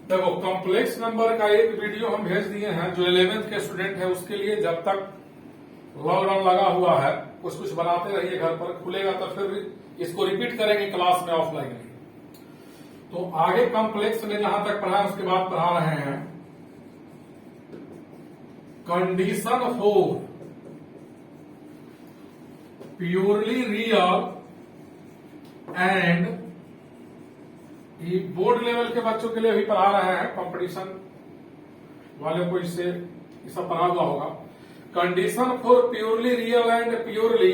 देखो, complex number का एक वीडियो हम भेज दिए हैं जो 11th के स्टूडेंट है उसके लिए। जब तक लॉकडाउन लगा हुआ है कुछ कुछ बनाते रहिए, घर पर खुलेगा तो फिर इसको रिपीट करेंगे क्लास में, ऑफलाइन में। तो आगे कॉम्प्लेक्स में जहां तक पढ़ा है उसके बाद पढ़ा रहे हैं condition for purely real and, ये बोर्ड लेवल के बच्चों के लिए भी पढ़ा रहे हैं, कंपटीशन वाले को इससे ये सब पढ़ा हुआ होगा। Condition for purely real and purely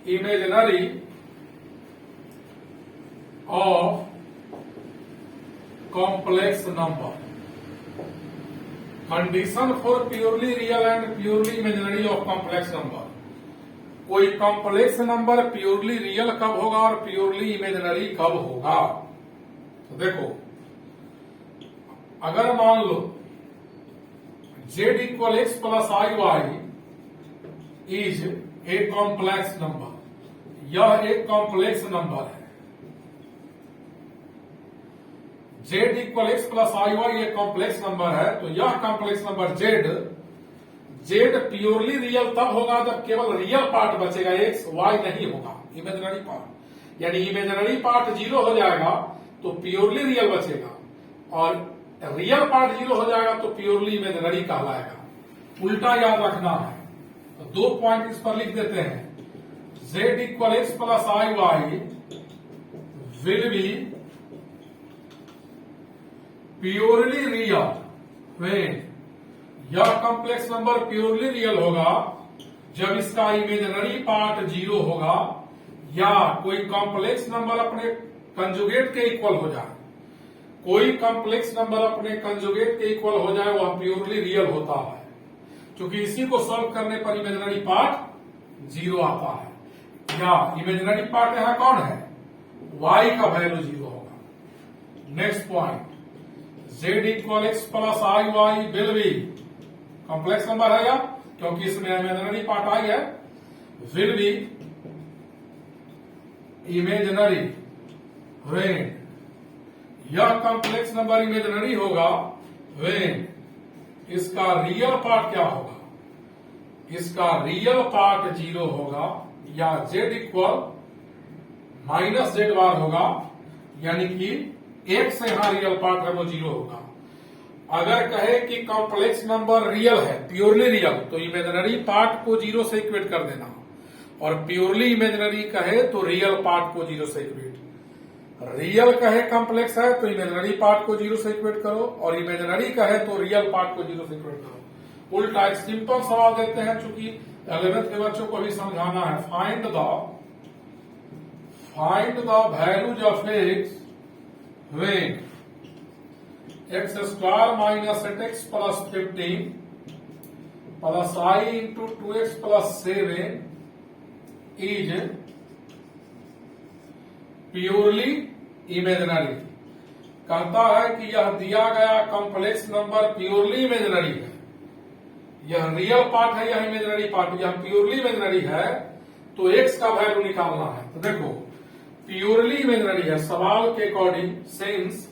imaginary of complex number. Condition for purely real and purely imaginary of complex number. कोई कॉम्प्लेक्स नंबर प्योरली रियल कब होगा और प्योरली इमेजिनरी कब होगा। तो देखो, अगर मान लो z equal x plus i y is a complex number, यह एक कॉम्प्लेक्स नंबर है। z equal x plus i y एक कॉम्प्लेक्स नंबर है, तो यह complex number z purely real तब होगा जब केवल रियल पार्ट बचेगा, एक्स वाई नहीं होगा, इमेजिनरी पार्ट। यानी इमेजिनरी पार्ट 0 हो जाएगा तो प्योरली रियल बचेगा, और रियल पार्ट 0 हो जाएगा तो प्योरली इमेजिनरी कहलाएगा। उल्टा याद रखना है, तो 2 पॉइंट इस पर लिख देते हैं। z equal x plus i y will be purely real when, यह कॉम्प्लेक्स नंबर प्योरली रियल होगा जब इसका इमेजिनरी पार्ट 0 होगा, या कोई कॉम्प्लेक्स नंबर अपने कंजुगेट के इक्वल हो जाए। कोई कॉम्प्लेक्स नंबर अपने कंजुगेट के इक्वल हो जाए वह प्योरली रियल होता है, क्योंकि इसी को सॉल्व करने पर इमेजिनरी पार्ट 0 आता है। या इमेजिनरी पार्ट यहां कौन है, y का वैल्यू 0 होगा। Next point, z equal x plus i y will be, complex number है या, क्योंकि इसमें इमेजिनरी पार्ट आई है, विल बी इमेजिनरी व्हेन, यह कॉम्प्लेक्स नंबर इमेजिनरी होगा व्हेन इसका रियल पार्ट क्या होगा, इसका रियल पार्ट 0 होगा, या z equal minus z bar होगा, यानी कि एक से यहां रियल पार्ट है वो 0 होगा। अगर कहे कि कॉम्प्लेक्स नंबर रियल है, प्योरली रियल, तो इमेजिनरी पार्ट को 0 से इक्वेट कर देना, और प्योरली इमेजिनरी कहे तो रियल पार्ट को 0 से इक्वेट। रियल कहे कॉम्प्लेक्स है तो इमेजिनरी पार्ट को 0 से इक्वेट करो, और इमेजिनरी कहे तो रियल पार्ट को 0 से इक्वेट करो। उल्टा एक सिंपल सवाल देते हैं, चूंकि 11th के बच्चों को भी समझाना है। Find the values of x when x square minus 8x plus 15 plus i into 2x plus 7 is purely imaginary. कहता है कि यह दिया गया कॉम्प्लेक्स नंबर प्योरली इमेजिनरी है, यह रियल पार्ट है, यह इमेजिनरी पार्ट, यह प्योरली इमेजिनरी है, तो x का वैल्यू निकालना है। तो देखो, प्योरली इमेजिनरी है, सवाल के according since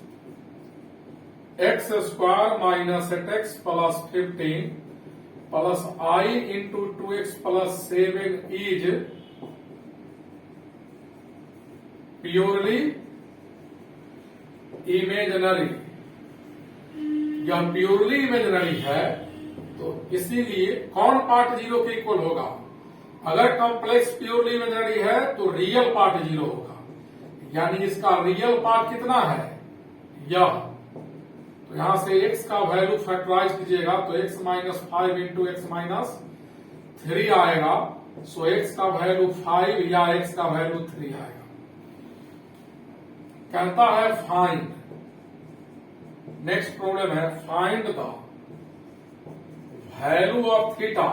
x square minus 8x plus 15 plus i into 2x plus 7 is purely imaginary, यह प्योरली इमेजिनरी है, तो इसीलिए कौन पार्ट 0 के इक्वल होगा। अगर कॉम्प्लेक्स प्योरली इमेजिनरी है तो रियल पार्ट 0 होगा, यानी इसका रियल पार्ट कितना है, यह। तो यहां से x का वैल्यू फैक्टराइज कीजिएगा तो x minus 5 into x minus 3 आएगा, सो x का वैल्यू 5 या x का वैल्यू 3 आएगा। कहता है फाइंड, नेक्स्ट प्रॉब्लम है find the value of theta,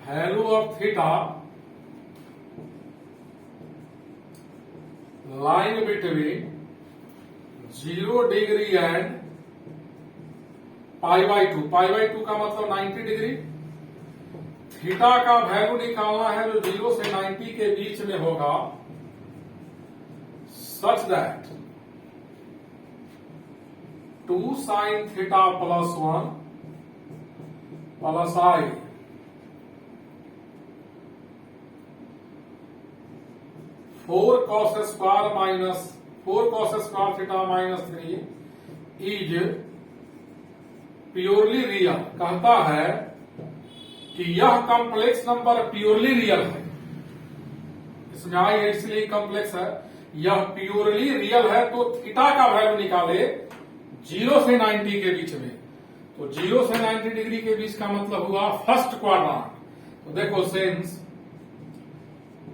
value of theta line between 0 degree and pi by 2 का मतलब 90 डिग्री। थीटा का वैल्यू निकालना है जो 0 से 90 के बीच में होगा, such that 2 sin theta plus 1 plus I four cos square theta minus 3 is purely real. कहता है कि यह कॉम्प्लेक्स नंबर प्योरली रियल है, इसमें आई है इसलिए कॉम्प्लेक्स है। यह प्योरली रियल है तो थीटा का वैल्यू निकाले 0 से 90 के बीच में। तो 0 से 90 डिग्री के बीच का मतलब हुआ फर्स्ट क्वाड्रेंट। तो देखो sense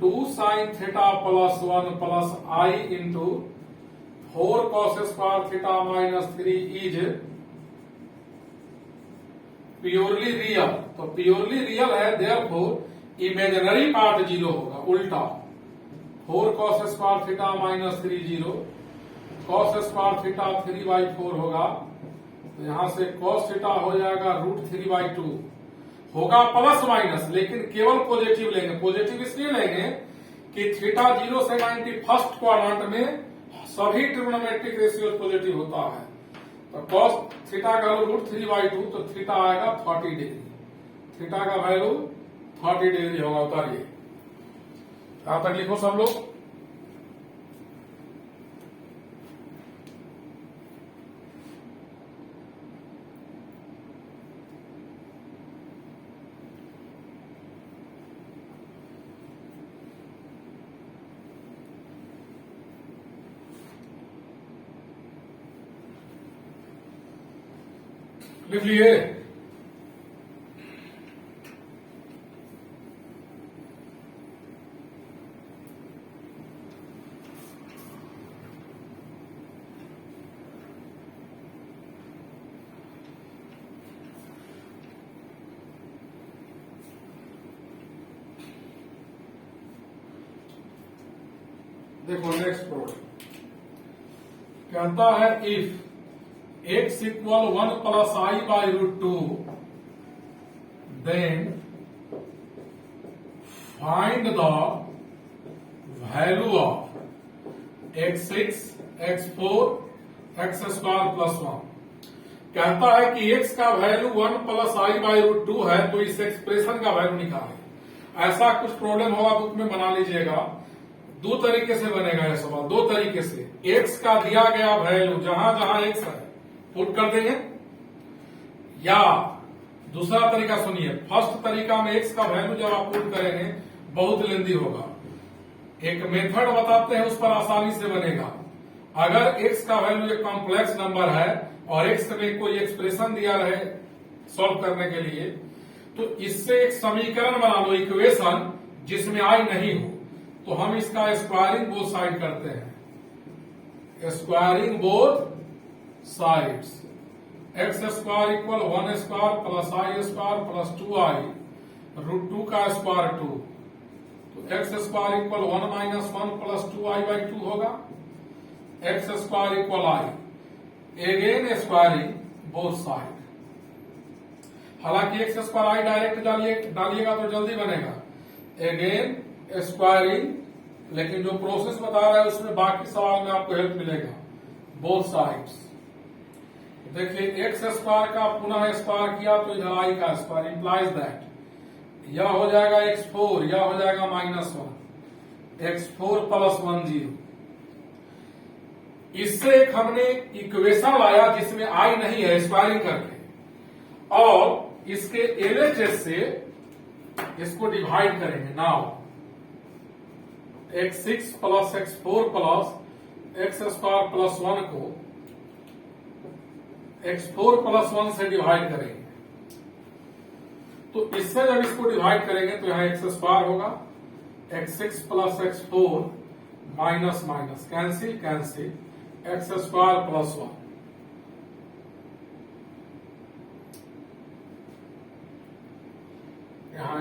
2 sin theta plus 1 plus I into 4 cos square theta minus 3 is purely real. तो प्योरली रियल है, देयरफॉर इमेजिनरी पार्ट 0 होगा, उल्टा 4 cos square theta minus 3 0, cos square theta 3/4 होगा। तो यहां से cos थीटा हो जाएगा √3/2 होगा प्लस माइनस, लेकिन केवल पॉजिटिव लेंगे। पॉजिटिव इसलिए लेंगे कि थीटा 0 से 90 फर्स्ट क्वाड्रेंट में सभी ट्रिग्नोमेट्रिक रेशियो पॉजिटिव होता है। तो cos थीटा का वैल्यू √3/2, तो थीटा आएगा 30 डिग्री। थीटा का वैल्यू 30 डिग्री होगा। उतारिए, यहां तक लिखो सब लोग। लिख लिए। देखो नेक्स्ट प्रॉब्लम कहता है if x equal 1 plus I by √2 then find the value of x6 x4 x square plus 1। कहता है कि x का वैल्यू 1 plus I by √2 है, तो इस एक्सप्रेशन का वैल्यू निकाले। ऐसा कुछ प्रॉब्लम होगा बुक में बना लीजिएगा। दो तरीके से बनेगा यह सवाल, दो तरीके से। x का दिया गया वैल्यू जहां जहां x है पुट कर देंगे, या दूसरा तरीका सुनिए। फर्स्ट तरीका में x का वैल्यू जब आप पुट करेंगे बहुत लेंदी होगा। एक मेथड बताते हैं, उस पर आसानी से बनेगा। अगर x का वैल्यू एक कॉम्प्लेक्स नंबर है और x में कोई एक्सप्रेशन दिया रहे सॉल्व करने के लिए, तो इससे एक समीकरण बना लो, इक्वेशन जिसमें I नहीं हो। तो हम इसका स्क्वायरिंग बोथ साइड करते हैं। Squaring both sides, x square equal 1 square plus I square plus 2I √2 का स्क्वायर 2। तो x square equal 1 minus 1 plus 2I/2 होगा। X square equal I again squaring both side. हालांकि एक्स स्क्वायर I डायरेक्ट डालिएगा तो जल्दी बनेगा। Again squaring, लेकिन जो प्रोसेस बता रहा है उसमें बाकी सवाल में आपको हेल्प मिलेगा। बोथ साइड्स देखिए, एक्स स्क्वायर का पुनः स्क्वायर किया तो इधर I का स्क्वायर इंप्लाइज दैट यह हो जाएगा x4, यह हो जाएगा -1, x4 प्लस 1 0। इससे एक हमने इक्वेशन लाया जिसमें I नहीं है, स्क्वायरिंग करके, और इसके LHS से इसको डिवाइड करेंगे। Now x6 plus x4 plus x square plus 1 को x4 प्लस 1 से डिवाइड करेंगे। तो इससे जब इसको डिवाइड करेंगे तो यहां एक्स स्क्वायर होगा, x6 plus x4 minus minus cancel cancel, x square plus 1। यहां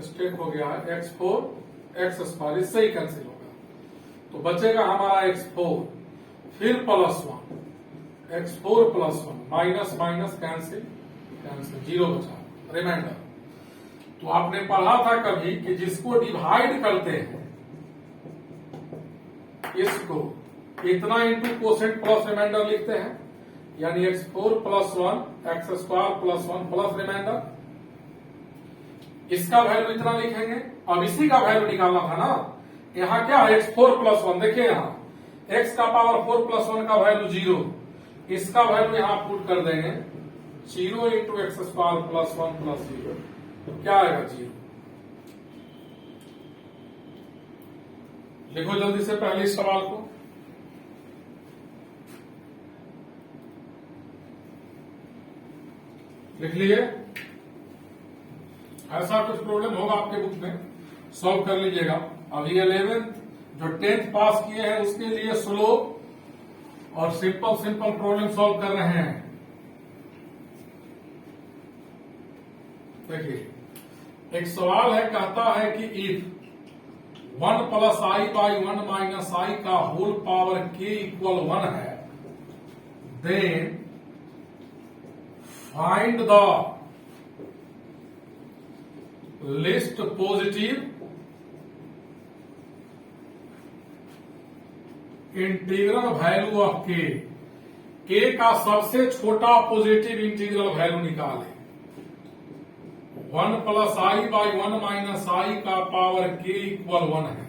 स्टेक हो गया है x4 एक्स स्क्वायर, इससे ही कैंसिल होगा। तो बचेगा हमारा x4 फिर plus 1, x4 plus 1 minus minus cancel cancel, 0 बचा रिमाइंडर। तो आपने पढ़ा था कभी कि जिसको डिवाइड करते हैं इसको इतना इंटू कोसेंट प्लस रिमाइंडर लिखते हैं, यानी x4 plus 1 x square plus 1 plus reminder. इसका वैल्यू इतना लिखेंगे। अब इसी का वैल्यू निकालना था ना, यहाँ क्या है x4 प्लस 1, देखिए यहाँ x का पावर 4 प्लस 1 का वैल्यू 0, इसका वैल्यू यहाँ पुट कर देंगे 0 into x square plus 1 plus 0, तो क्या आएगा 0। लिखो जल्दी से पहले इस सवाल को। लिख लिए। ऐसा कुछ प्रॉब्लम होगा आपके बुक में, सॉल्व कर लीजिएगा। अभी 11th जो 10th पास किए हैं उसके लिए स्लो और सिंपल प्रॉब्लम सॉल्व कर रहे हैं। देखिए एक सवाल है, कहता है कि if 1 plus i by 1 minus i का होल पावर k इक्वल 1 है, then find the least positive integral value of k का सबसे छोटा पॉजिटिव इंटीग्रल वैल्यू निकाले। 1 plus i by 1 minus i का पावर k इक्वल 1 है,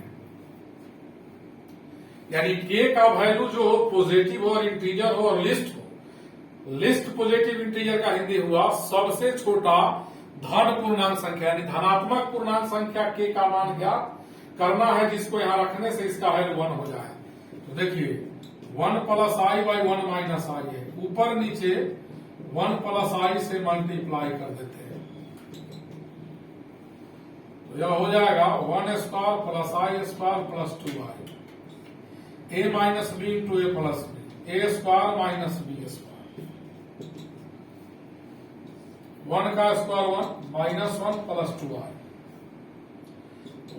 यानी k का वैल्यू जो हो पॉजिटिव हो और इंटीजर हो और लिस्ट हो। लिस्ट पॉजिटिव इंटीजर का हिंदी हुआ सबसे छोटा धन पूर्णांक संख्या, यानी धनात्मक पूर्णांक संख्या k का मान ज्ञात करना है, जिसको यहां रखने से इसका वैल्यू 1 हो जाए। तो देखिए 1 प्लस आई बाई 1 माइनस आई है, ऊपर नीचे 1 प्लस आई से मल्टीप्लाई कर देते हैं, तो यह हो जाएगा 1 square plus i square plus 2i, a minus b into a plus b, a square minus b square, 1 का square 1 minus 1 plus 2i,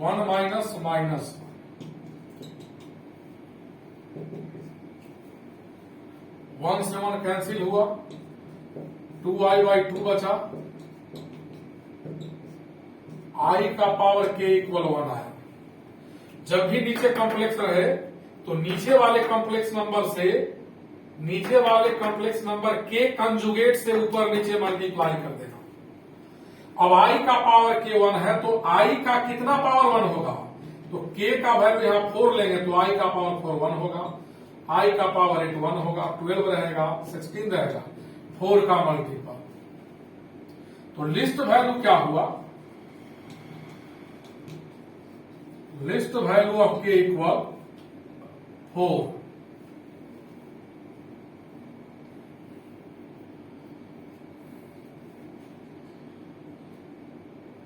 1 minus minus 1 से 1 कैंसिल हुआ, 2i बाई 2 बचा, i का पावर k इक्वल 1 आया। जब भी नीचे complex रहे तो नीचे वाले कॉम्प्लेक्स नंबर के कंजुगेट से ऊपर नीचे मल्टीप्लाई कर देना। अब i का पावर k 1 है, तो i का कितना पावर 1 होगा, तो k का वैल्यू यहां 4 लेंगे तो i का पावर 4 1 होगा, i का पावर 8 1 होगा, 12 रहेगा, 16 रहेगा, 4 का मल्टीपल। तो लिस्ट वैल्यू क्या हुआ, least value of k equal 4।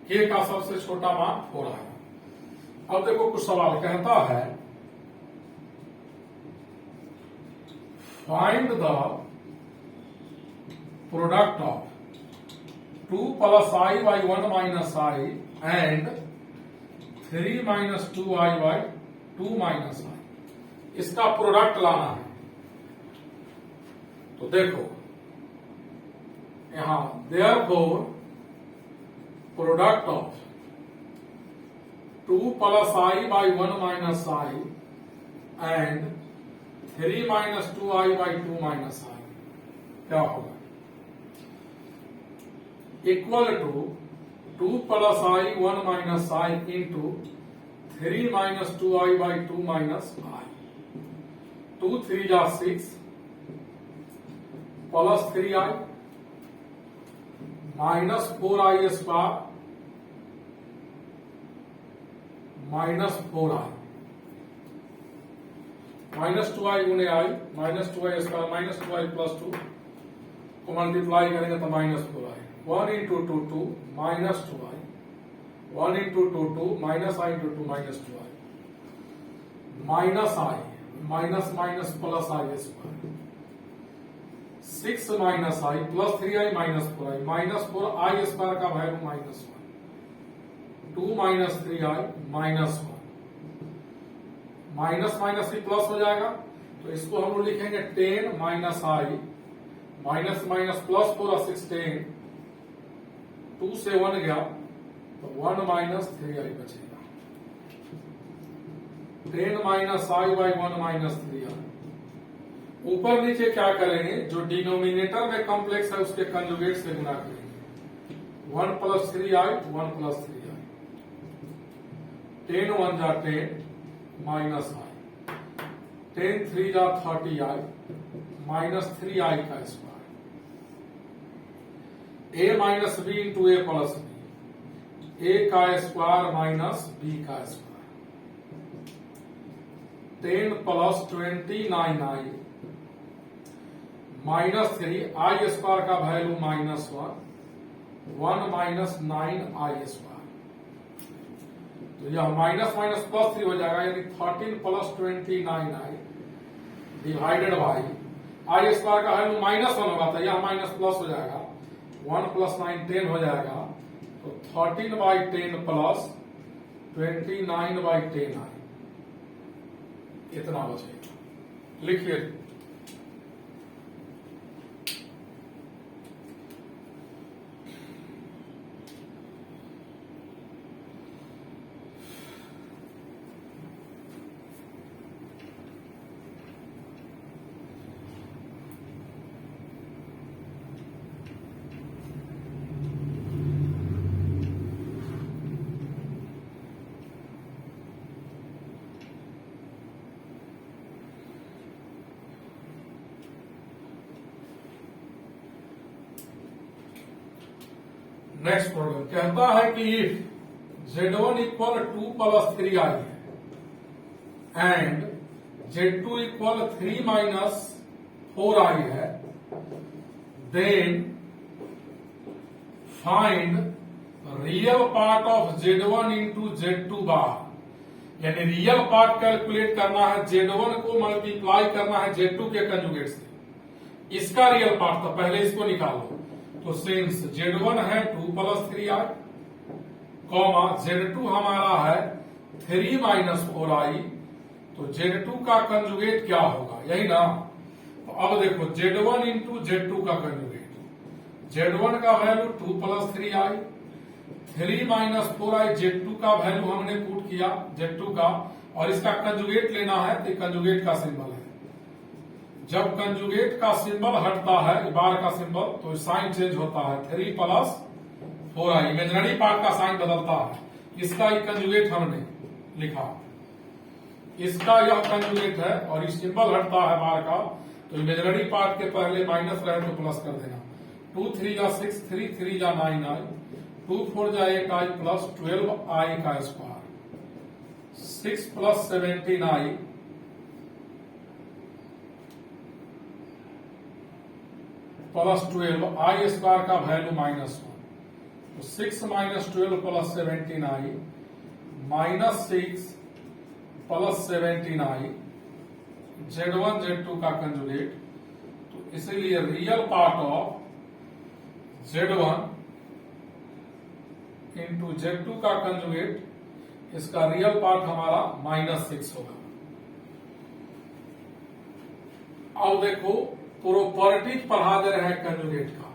k का सबसे छोटा मान 4 है। अब देखो कुछ सवाल कहता है, find the product of 2 plus i by 1 minus i and 3 minus 2i by 2 minus i, इसका प्रोडक्ट लाना है। तो देखो यहां therefore product of 2 plus i by 1 minus i and 3 minus 2i by 2 minus i क्या होगा, equal to 2 plus i 1 minus i into 3 minus 2i by 2 minus i, 2 3 जा 6 plus 3i minus 4i square minus 4i minus 2i गुणे i minus 2i square minus 2i plus 2 को multiply करेंगे तो minus 4i, 1 into 2 2 minus 2i, 1 into 2 2 minus i into 2 minus 2i, minus i minus minus plus i square, 6 minus i plus 3i minus 4i, minus 4i square का value minus 1, 2 minus 3i minus 1, minus minus ही plus हो जाएगा, तो इसको हम लोग लिखेंगे 10 minus i minus minus plus 4 और 6 10, 2 से 1 गया तो 1 माइनस 3i बचेगा। 10 minus I by 1 minus 3i। ऊपर नीचे क्या करेंगे, जो डिनोमिनेटर में कॉम्प्लेक्स है उसके कंजुगेट से गुना करेंगे। 1 प्लस 3i 1 प्लस 3i, 10 1 जा 10 माइनस i, 10 3 जा 30i माइनस 3i का square, a minus b into a plus b, a का स्क्वायर माइनस b का square, 10 plus 29i minus 3 i square का value minus 1, 1 minus 9i square. तो यह minus minus plus 3 हो जाएगा, यानी 13 plus 29i divided by I square का value minus 1 होगा, तो यह माइनस प्लस हो जाएगा, 1 प्लस 9 10 हो जाएगा, तो 13 बाई 10 प्लस 29 बाई 10i इतना बचेगा। लिखिए नेक्स्ट प्रॉब्लम कहता है कि if Z1 equal 2 plus 3i है and Z2 equal 3 minus 4i है, then find real part of Z1 into Z2 bar. यानी रियल पार्ट कैलकुलेट करना है, Z1 को मल्टीप्लाई करना है Z2 के कंजुगेट से, इसका रियल पार्ट, तो पहले इसको निकालो। तो सिंस Z1 है 2 प्लस 3i, कॉमा Z2 हमारा है 3 माइनस 4i, तो Z2 का कंजुगेट क्या होगा, यही ना। तो अब देखो Z1 इंटू Z2 का कंजुगेट, Z1 का value 2 plus 3i, 3 minus 4i Z2 का वैल्यू हमने पुट किया Z2 का, और इसका कंजुगेट लेना है, तो कंजुगेट का सिंबल है। जब कंजुगेट का सिंबल हटता है, बार का सिंबल, तो साइन चेंज होता है, 3 प्लस 4i, इमेजिनरी पार्ट का साइन बदलता है। इसका ही कंजुगेट हमने लिखा, इसका यह कंजुगेट है, और इस सिंबल हटता है बार का, तो इमेजिनरी पार्ट के पहले माइनस रहे तो प्लस कर देना। 2 3 जा 6, 3 3 जा 9i, 2 4 जा 8i प्लस 12i का स्क्वायर, 6 प्लस 17i प्लस 12 आई स्क्वायर का वैल्यू माइनस 1, तो 6 minus 12 plus 17i minus 6 plus 17i, Z1 Z2 का कंजुगेट। तो इसीलिए real part of Z1 into Z2 का कंजुगेट, इसका रियल पार्ट हमारा -6 होगा। अब देखो प्रॉपर्टीज पढ़ा दे रहे हैं कंजुगेट का,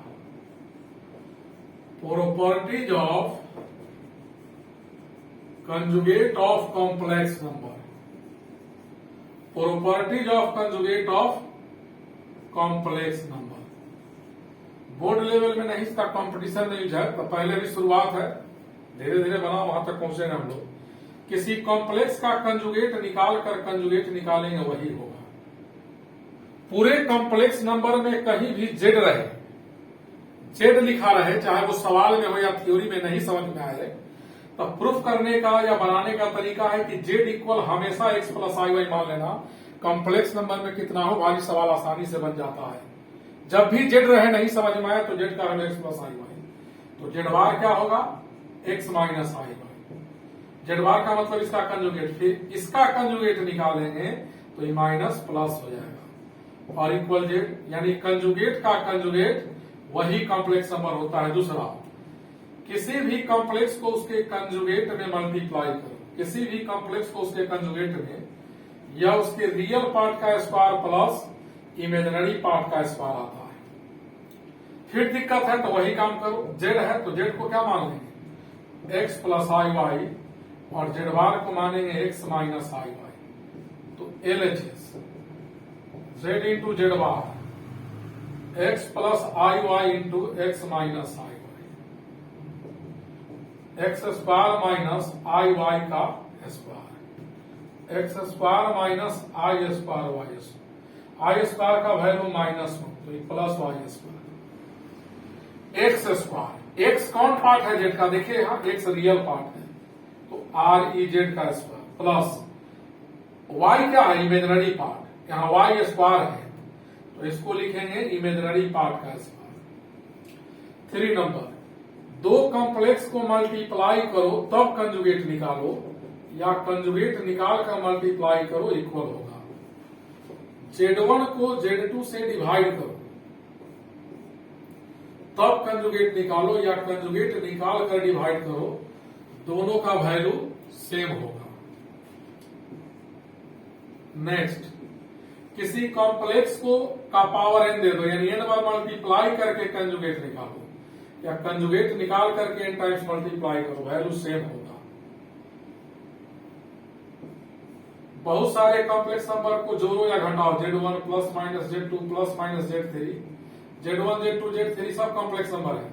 properties of conjugate of complex number, properties of conjugate of complex number. Board level में नहीं, इसका कंपटीशन नहीं है, तो पहले भी शुरुआत है, धीरे धीरे बना, वहां तक पहुंचेंगे हम लोग। किसी कॉम्प्लेक्स का कंजुगेट निकाल कर कंजुगेट निकालेंगे, वही होगा। पूरे कॉम्प्लेक्स नंबर में कहीं भी जेड रहे, जेड लिखा रहे, चाहे वो सवाल में हो या थ्योरी में नहीं समझ में आए, तो प्रूफ करने का या बनाने का तरीका है कि जेड इक्वल हमेशा x प्लस आई वाई मान लेना। कॉम्प्लेक्स नंबर में कितना हो, भारी सवाल आसानी से बन जाता है। जब भी जेड रहे नहीं समझ में आए, तो जेड का value x plus i Y, तो जेड बार क्या होगा, x माइनस आई वाई। जेड बार का मतलब इसका कंजुगेट, फिर इसका कंजुगेट निकालेंगे तो ये माइनस प्लस हो जाएगा, और इक्वल जेड, यानी कंजुगेट का कंजुगेट वही कॉम्प्लेक्स नंबर होता है। दूसरा, किसी भी कॉम्प्लेक्स को उसके कंजुगेट में मल्टीप्लाई करो, किसी भी कॉम्प्लेक्स को उसके कंजुगेट में, या उसके रियल पार्ट का स्क्वायर प्लस इमेजिनरी पार्ट का स्क्वायर आता है। फिर दिक्कत है तो वही काम करो, जेड है तो जेड को क्या मान लेंगे, x प्लस आई वाई, और जेड बार को मानेंगे x माइनस आई Y. LHS, Z into Z bar, x plus IY into x minus IY, x square minus IY का square, x square minus I square Y square, I square का value -1 तो ये plus Y square, x square, x कौन part है Z का, देखिए यहाँ x real part है तो REZ का स्क्वायर प्लस y क्या है, इमेजिनरी पार्ट, यहाँ y स्क्वायर है तो इसको लिखेंगे इमेजिनरी पार्ट का स्क्वायर। 3 नंबर, दो कॉम्प्लेक्स को मल्टीप्लाई करो तब कंजुगेट निकालो, या कंजुगेट निकाल कर मल्टीप्लाई करो इक्वल होगा। Z1 को Z2 से डिवाइड करो तब कंजुगेट निकालो, या कंजुगेट निकाल कर डिवाइड करो, दोनों का वैल्यू सेम होगा। नेक्स्ट, किसी कॉम्प्लेक्स को का पावर n दे दो, यानी n बार मल्टीप्लाई करके कंजुगेट निकालो, या कंजुगेट निकाल करके n टाइम्स मल्टीप्लाई करो, वैल्यू सेम होगा। बहुत सारे कॉम्प्लेक्स नंबर को जोड़ो या घटाओ, Z1 plus minus Z2 plus minus Z3, Z1 Z2 Z3 सब कॉम्प्लेक्स नंबर है।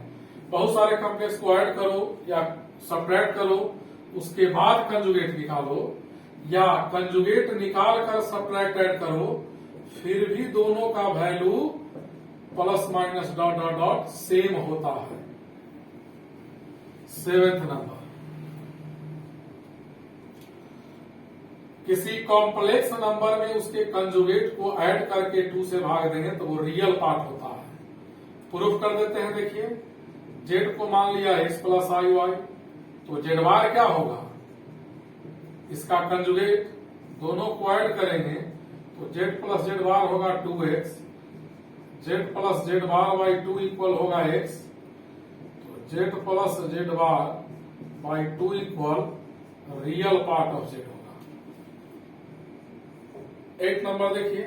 बहुत सारे कॉम्प्लेक्स को ऐड करो या सब्ट्रैक्ट करो, उसके बाद कंजुगेट निकालो, या कंजुगेट निकाल कर सब्ट्रैक्ट ऐड करो, फिर भी दोनों का value plus minus dot dot dot same होता है। 7th नंबर, किसी कॉम्प्लेक्स नंबर में उसके कंजुगेट को ऐड करके 2 से भाग देंगे तो वो रियल पार्ट होता है। प्रूफ कर देते हैं, देखिए z को मान लिया x प्लस IY तो z बार क्या होगा, इसका कंजुगेट, दोनों को ऐड करेंगे तो z प्लस z बार होगा 2x, z plus z bar by 2 equal होगा x, तो z plus z bar by 2 equal real part of z होगा। 8 नंबर देखिए,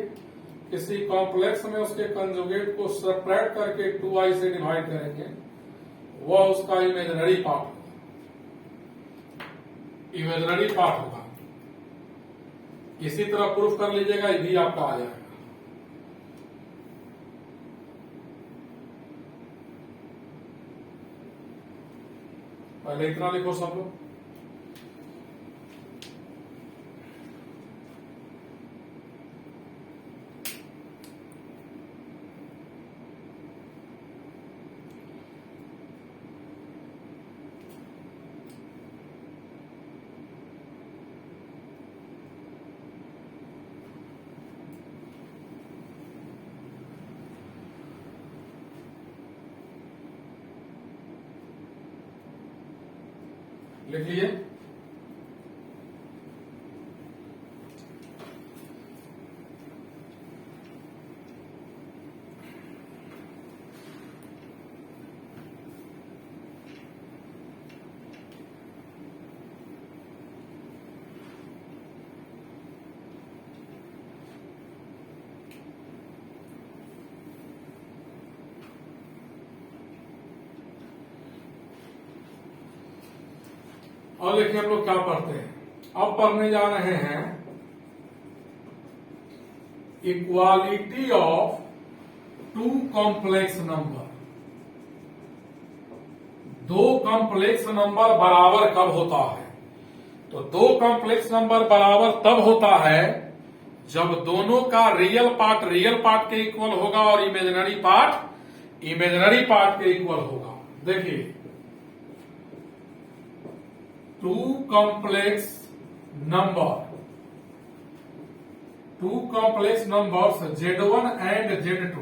किसी कॉम्प्लेक्स में उसके कंजुगेट को सब्ट्रैक्ट करके 2i से डिवाइड करेंगे, वह उसका इमेजिनरी पार्ट होगा, इमेजिनरी पार्ट होगा। इसी तरह प्रूफ कर लीजिएगा, ये भी आपका आ जाएगा। पहले इतना लिखो सब लोग। लिख लीजिए। और देखिए हम लोग क्या पढ़ते हैं, अब पढ़ने जा रहे हैं equality of 2 complex number. 2 complex number बराबर कब होता है, तो 2 कॉम्प्लेक्स नंबर बराबर तब होता है जब दोनों का रियल पार्ट के इक्वल होगा और इमेजिनरी पार्ट के इक्वल होगा। देखिए 2 complex numbers Z1 and Z2.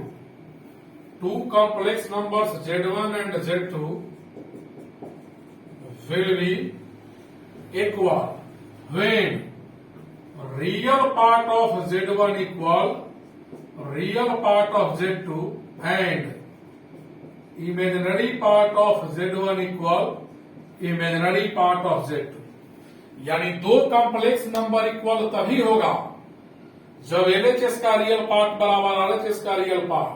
2 complex numbers Z1 and Z2 will be equal when real part of Z1 equal real part of Z2 and imaginary part of Z1 equal imaginary part of Z2। यानी 2 complex number equal तभी होगा जब LHS का real part बराबर RHS का real part,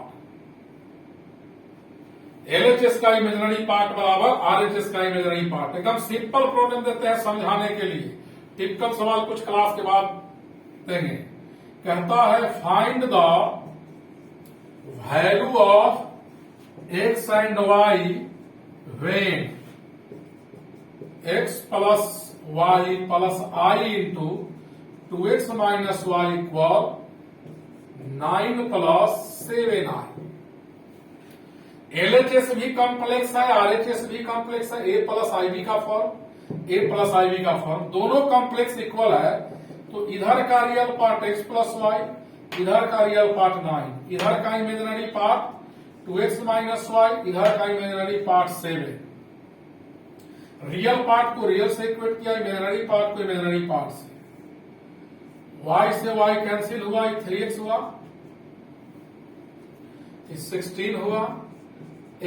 LHS का imaginary part बराबर RHS का इमेजिनरी पार्ट। एकदम सिंपल प्रॉब्लम देते हैं समझाने के लिए, टिपिकल सवाल कुछ क्लास के बाद देंगे। कहता है find the value of x and y when x plus y plus i into 2x minus y equal 9 plus 7i। LHS भी कॉम्प्लेक्स है, आरएचएस भी कॉम्प्लेक्स है, ए प्लस आईबी का फॉर्म, ए प्लस आईबी का form, दोनों complex equal है। तो इधर का real part x plus y, इधर का रियल पार्ट 9, इधर का imaginary part 2x minus Y, इधर का इमेजिनरी पार्ट 7। रियल पार्ट को रियल से इक्वेट किया, इमेजिनरी पार्ट को इमेजिनरी पार्ट से। y से y कैंसिल हुआ, 3x हुआ, 16 हुआ,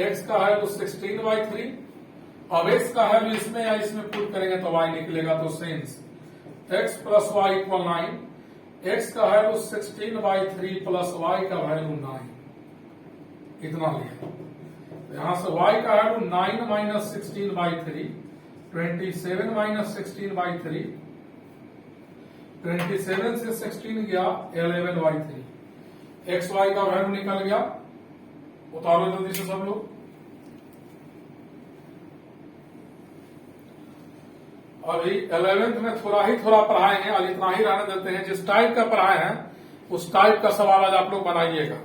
x का है तो 16/3। अब x का है इसमें या इसमें पुट करेंगे तो y निकलेगा। तो since x plus y equal 9, x का है तो 16/3 प्लस y का वैल्यू 9, इतना लिया। तो यहां से y का है तो 9 माइनस 16/3, 27 माइनस 16/3, 27 से 16 गया 11/3। एक्स वाई का वैल्यू निकल गया। उतारो जल्दी से सब लोग। अभी 11th में थोड़ा पढ़ाए हैं, आज इतना ही रहने देते हैं। जिस टाइप का पढ़ाए हैं उस टाइप का सवाल आज आप लोग बनाइएगा।